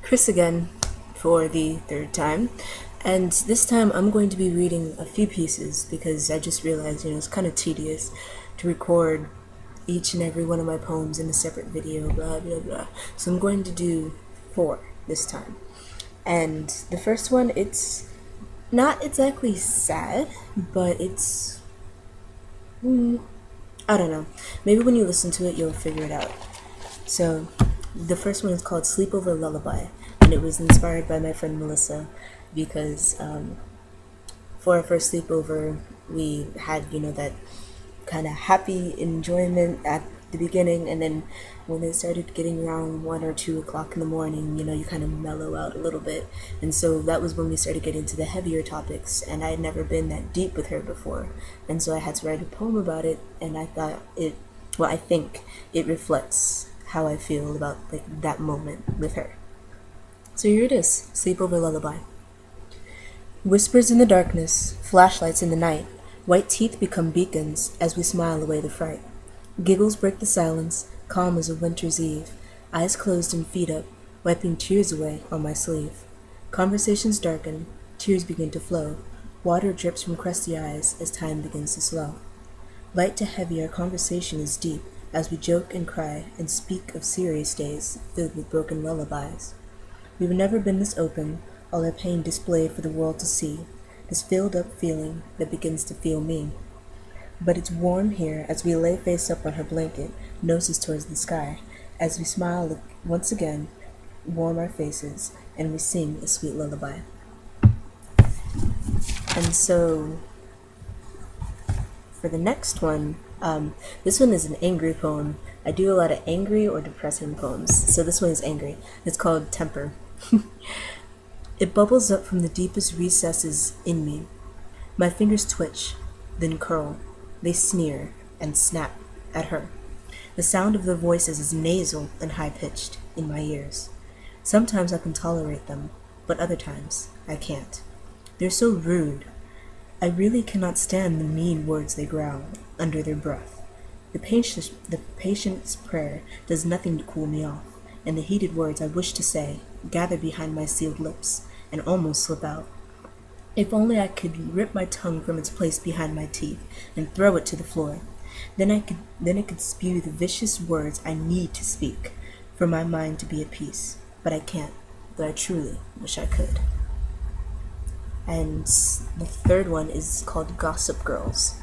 Chris again for the third time. And this time I'm going to be reading a few pieces because I just realized, it's kind of tedious to record each and every one of my poems in a separate video, blah, blah, blah. So I'm going to do 4 this time. And the first one, it's not exactly sad, but it's, I don't know. Maybe when you listen to it, you'll figure it out. So, the first one is called Sleepover Lullaby, and it was inspired by my friend Melissa because for our first sleepover, we had, that kind of happy enjoyment at the beginning, and then when it started getting around 1 or 2 o'clock in the morning, you kind of mellow out a little bit. And so that was when we started getting into the heavier topics, and I had never been that deep with her before. And so I had to write a poem about it, and I thought I think it reflects how I feel about that moment with her. So here it is, Sleepover Lullaby. Whispers in the darkness, flashlights in the night, white teeth become beacons as we smile away the fright. Giggles break the silence, calm as a winter's eve, eyes closed and feet up, wiping tears away on my sleeve. Conversations darken, tears begin to flow, water drips from crusty eyes as time begins to slow. Light to heavy, our conversation is deep as we joke and cry and speak of serious days filled with broken lullabies. We've never been this open, all our pain displayed for the world to see, this filled up feeling that begins to feel me. But it's warm here as we lay face up on her blanket, noses towards the sky, as we smile once again, warm our faces, and we sing a sweet lullaby. And so, for the next one, this one is an angry poem. I do a lot of angry or depressing poems, so this one is angry. It's called Temper. It bubbles up from the deepest recesses in me. My fingers twitch, then curl. They sneer and snap at her. The sound of their voices is nasal and high-pitched in my ears. Sometimes I can tolerate them, but other times I can't. They're so rude. I really cannot stand the mean words they growl under their breath. The patient's prayer does nothing to cool me off, and the heated words I wish to say gather behind my sealed lips and almost slip out. If only I could rip my tongue from its place behind my teeth and throw it to the floor. Then it could spew the vicious words I need to speak for my mind to be at peace. But I can't, though I truly wish I could. And the third one is called Gossip Girls.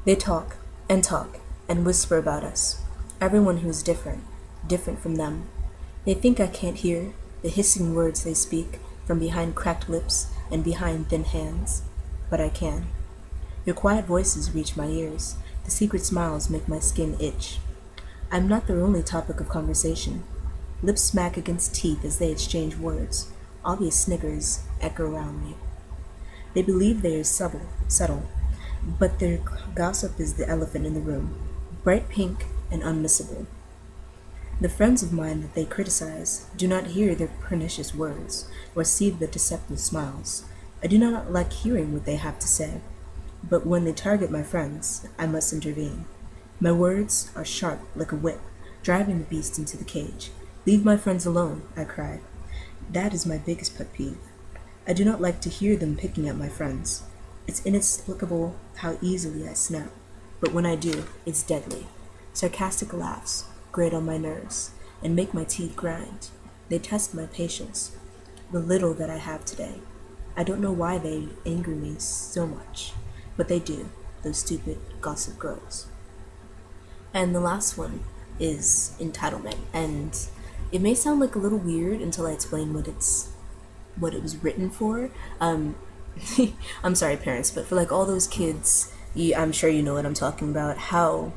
They talk and whisper about us. Everyone who is different from them. They think I can't hear the hissing words they speak from behind cracked lips and behind thin hands, but I can. Your quiet voices reach my ears. The secret smiles make my skin itch. I'm not their only topic of conversation. Lips smack against teeth as they exchange words. Obvious snickers echo around me. They believe they are subtle, but their gossip is the elephant in the room, bright pink and unmissable. The friends of mine that they criticize do not hear their pernicious words or see the deceptive smiles. I do not like hearing what they have to say, but when they target my friends, I must intervene. My words are sharp like a whip, driving the beast into the cage. Leave my friends alone, I cry. That is my biggest pet peeve. I do not like to hear them picking at my friends. It's inexplicable how easily I snap, but when I do, it's deadly. Sarcastic laughs grate on my nerves and make my teeth grind. They test my patience, the little that I have today. I don't know why they anger me so much, but they do, those stupid gossip girls. And the last one is Entitlement, and it may sound like a little weird until I explain what it was written for. I'm sorry, parents, but for all those kids, I'm sure you know what I'm talking about, how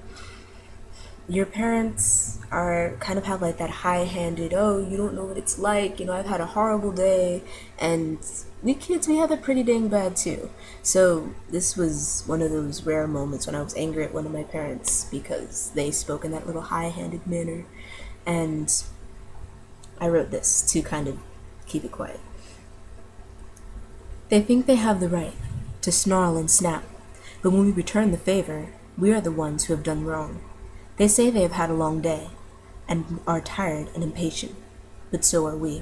your parents are kind of have that high-handed, oh, you don't know what it's like, I've had a horrible day, and we kids, we have it pretty dang bad too. So this was one of those rare moments when I was angry at one of my parents because they spoke in that little high-handed manner, and I wrote this to kind of keep it quiet. They think they have the right to snarl and snap, but when we return the favor, we are the ones who have done wrong. They say they have had a long day, and are tired and impatient, but so are we.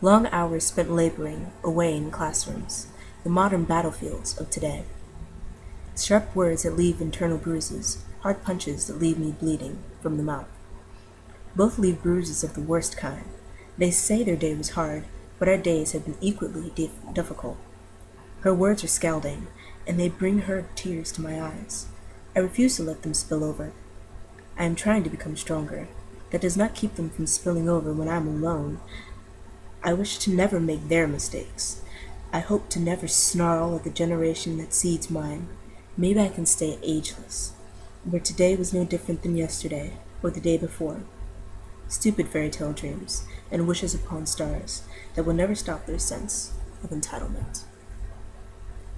Long hours spent laboring away in classrooms, the modern battlefields of today. Sharp words that leave internal bruises, hard punches that leave me bleeding from the mouth. Both leave bruises of the worst kind. They say their day was hard, but our days have been equally difficult. Her words are scalding, and they bring her tears to my eyes. I refuse to let them spill over. I am trying to become stronger. That does not keep them from spilling over when I am alone. I wish to never make their mistakes. I hope to never snarl at the generation that seeds mine. Maybe I can stay ageless, where today was no different than yesterday or the day before. Stupid fairy tale dreams and wishes upon stars that will never stop their sense of entitlement.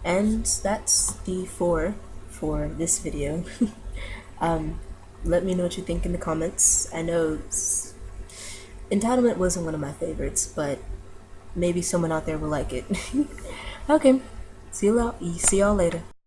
And that's the 4 for this video. Let me know what you think in the comments. I know entitlement wasn't one of my favorites, but maybe someone out there will like it. Okay, see y'all later.